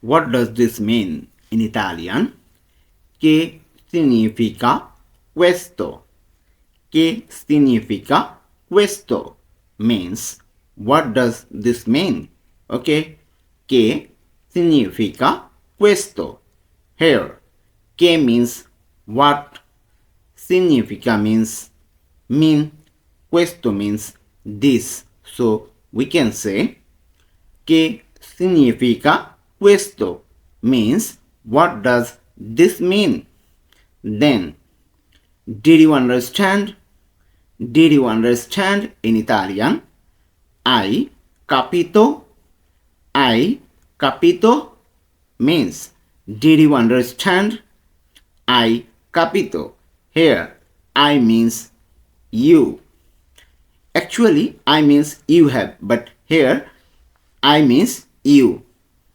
What does this mean in Italian? Che significa questo? Che significa questo? Means, what does this mean? Okay? Che significa questo? Here, che means what, significa mean, questo means this. So we can say che significa questo means what does this mean? Then, did you understand? Did you understand in Italian? Hai capito? Hai capito means did you understand? Hai capito. Here, I means you. Actually, I means you have, but here, I means you.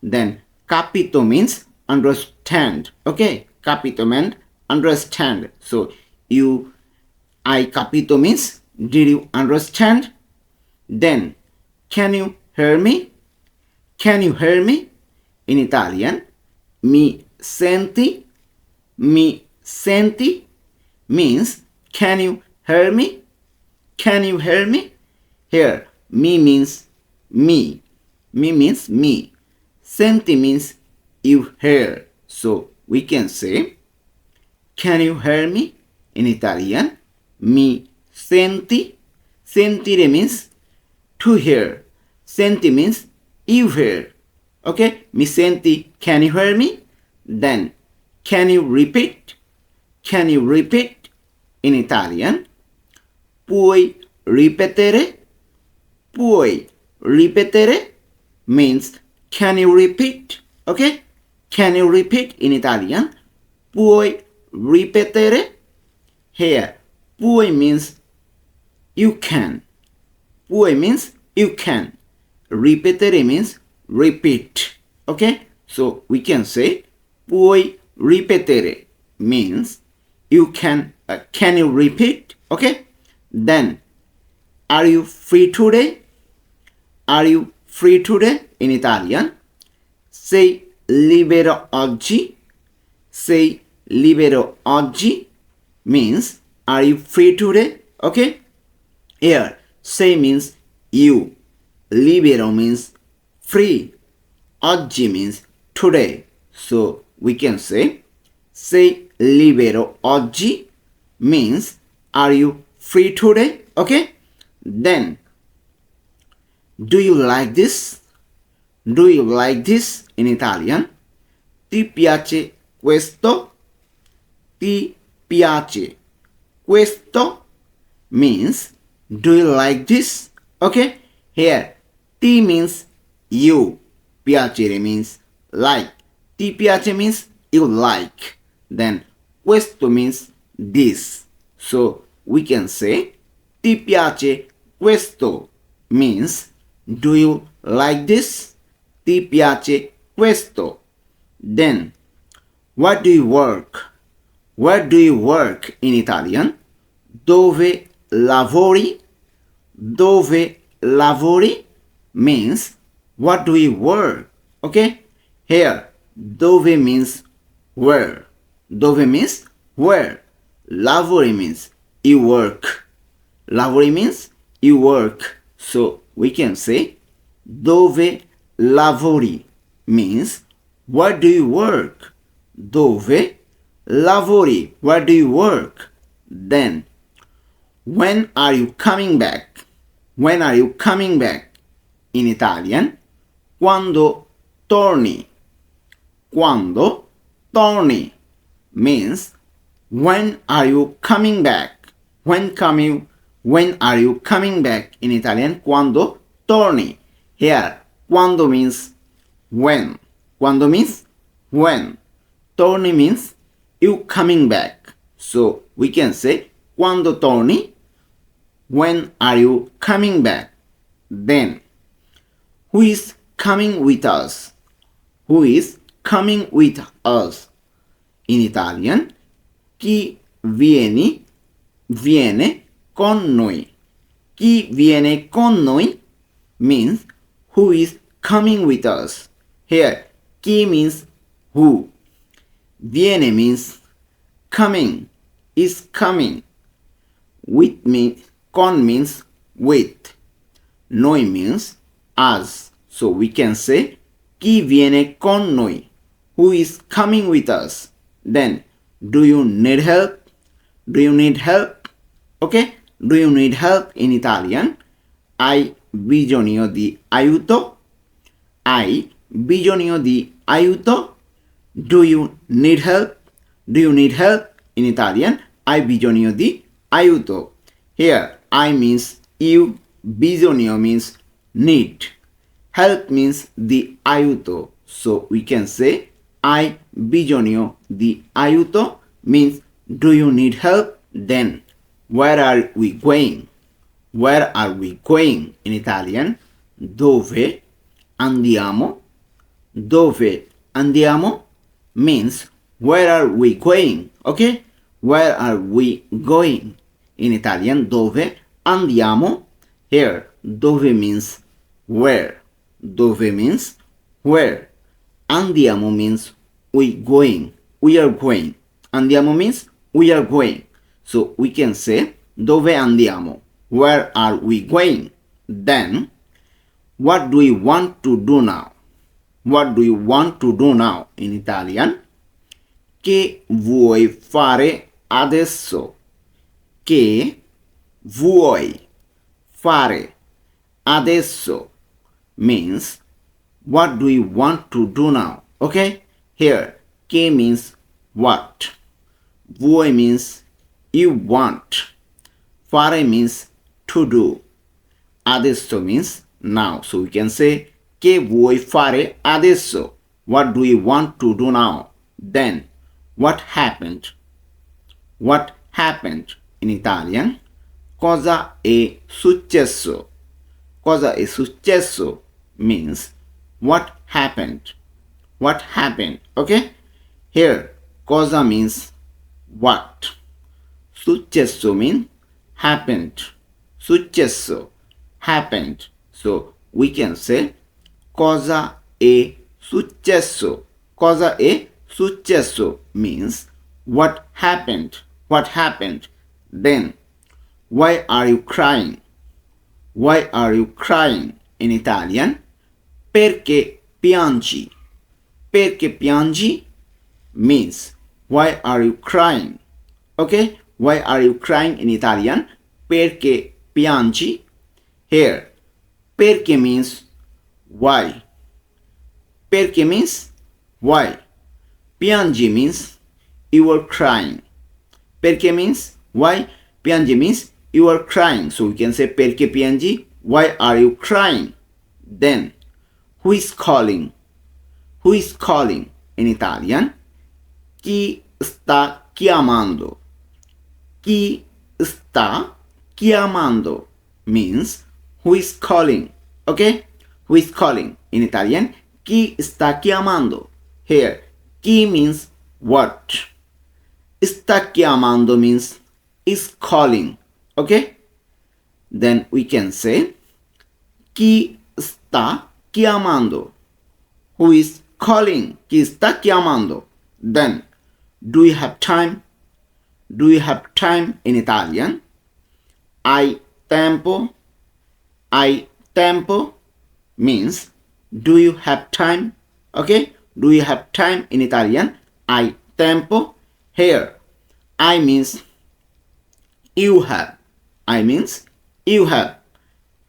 Then, capito means understand. Okay, capito means understand. So, you, I capito means did you understand? Then, can you hear me? Can you hear me? In Italian, mi senti? Mi senti means can you hear me? Can you hear me? Here, me means me. Me means me. Senti means you hear. So we can say, can you hear me? In Italian, mi senti? Sentire means to hear. Senti means you hear. Okay? Mi senti? Can you hear me? Then, can you repeat? Can you repeat? In Italian, puoi ripetere? Puoi ripetere means can you repeat? Okay? Can you repeat in Italian? Puoi ripetere? Here, puoi means you can. Puoi means you can. Ripetere means repeat. Okay? So we can say puoi ripetere means you can you repeat? Okay? Then, are you free today? Are you free today? In Italian, sei libero oggi? Sei libero oggi means are you free today? Okay? Here, sei means you. Libero means free. Oggi means today. So we can say sei libero oggi means are you free today? Okay? Then, do you like this? Do you like this in Italian? Ti piace questo? Ti piace questo means do you like this? Okay? Here, ti means you. Piacere means like. Ti piace means you like. Then, questo means this. So, we can say ti piace questo means do you like this? Ti piace questo. Then, what do you work? Where do you work in Italian? Dove lavori? Dove lavori means what do you work? Okay? Here, dove means where. Dove means where. Lavori means you work. Lavori means you work. So we can say dove lavori means where do you work? Dove lavori. Where do you work? Then, when are you coming back? When are you coming back? In Italian, quando torni. Quando torni means when are you coming back? When are you coming back? In Italian, quando torni. Here, quando means when. Quando means when. Torni means you coming back. So we can say quando torni. When are you coming back? Then, who is coming with us? Who is coming with us? In Italian, chi viene con noi. Chi viene con noi means who is coming with us. Here, Chi means who. Viene means coming, is coming. Con means with. Noi means us. So we can say chi viene con noi, who is coming with us. Then, do you need help? Do you need help? Ok? Do you need help in Italian? Hai bisogno di aiuto? Hai bisogno di aiuto? Do you need help? Do you need help in Italian? Hai bisogno di aiuto. Here, I means you, bisogno means need. Help means di aiuto. So we can say hai bisogno di aiuto means do you need help? Then, where are we going? Where are we going in Italian? Dove andiamo? Dove andiamo means where are we going? Okay? Where are we going? In Italian, dove andiamo? Here, dove means where. Dove means where. Andiamo means we going. We are going. Andiamo means we are going. So we can say dove andiamo? Where are we going? Then, what do we want to do now? What do you want to do now in Italian? Che vuoi fare adesso? Che vuoi fare adesso means what do you want to do now? Okay? Here, che means what. Vuoi means you want. Fare means to do. Adesso means now. So we can say che vuoi fare adesso? What do you want to do now? Then, what happened? What happened in Italian? Cosa è successo? Cosa è successo means what happened. What happened? Okay? Here, cosa means what. Successo means happened. Successo, happened. So we can say cosa è successo. Cosa è successo means what happened. What happened? Then, why are you crying? Why are you crying in Italian? Perché piangi? Perché piangi means why are you crying? Okay? Why are you crying in Italian? Perché piangi? Here, perché means why. Perché means why. Piangi means you are crying. Perché means why. Piangi means you are crying. So we can say perché piangi? Why are you crying? Then, who is calling? Who is calling in Italian? Chi sta chiamando? Chi sta chiamando means who is calling. Okay? Who is calling in Italian? Chi sta chiamando? Here, chi means what. Sta chiamando means is calling. Okay? Then we can say chi sta chiamando. Who is calling? Chi sta chiamando? Then, do you have time? Do you have time in Italian? Hai tempo? Hai tempo means do you have time? Okay? Do you have time in Italian? Hai tempo? Here, I means you have. I means you have.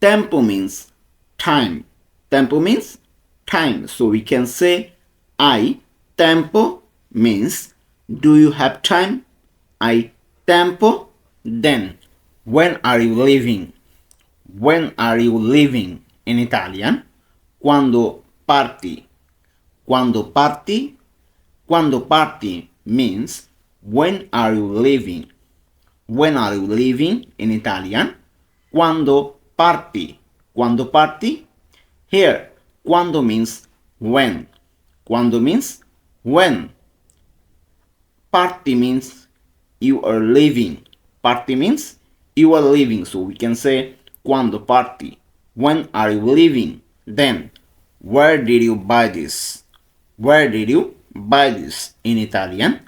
Tempo means time. Tempo means time. So we can say hai tempo means do you have time? Hai tempo. Then, when are you leaving? When are you leaving in Italian? Quando parti? Quando parti? Quando parti means when are you leaving? When are you leaving in Italian? Quando parti? Quando parti? Here, quando means when. Quando means when. Parti means you are leaving. Parti means you are leaving. So we can say quando parti. When are you leaving? Then, where did you buy this? Where did you buy this? In Italian,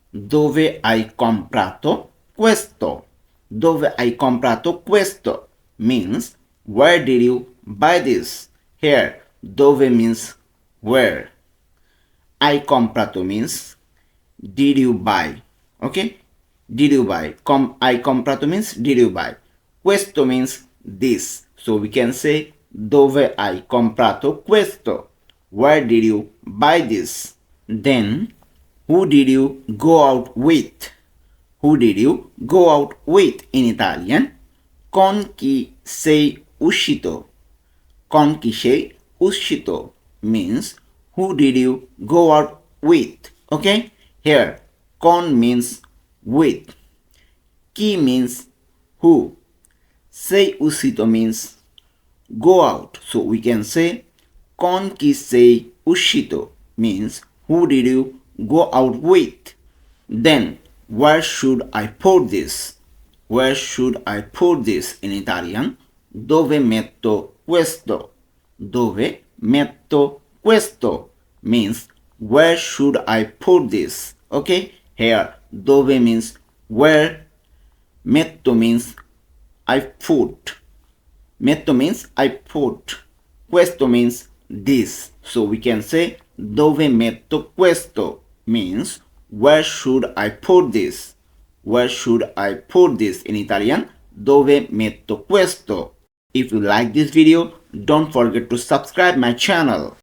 dove hai comprato questo? Dove hai comprato questo means where did you buy this? Here, dove means where. Hai comprato means did you buy? Okay? Did you buy? Hai comprato means did you buy? Questo means this. So we can say dove hai comprato questo? Where did you buy this? Then, who did you go out with? Who did you go out with in Italian? Con chi sei uscito? Con chi sei uscito means who did you go out with? Okay? Here, con means with. Chi means who. Sei uscito means go out. So we can say con chi sei uscito means who did you go out with. Then where should I put this? Where should I put this in Italian? Dove metto questo? Dove metto questo means where should I put this? Okay, here dove means where, metto means I put. Metto means I put. Questo means this. So we can say dove metto questo means where should I put this? Where should I put this in Italian? Dove metto questo? If you like this video, don't forget to subscribe my channel.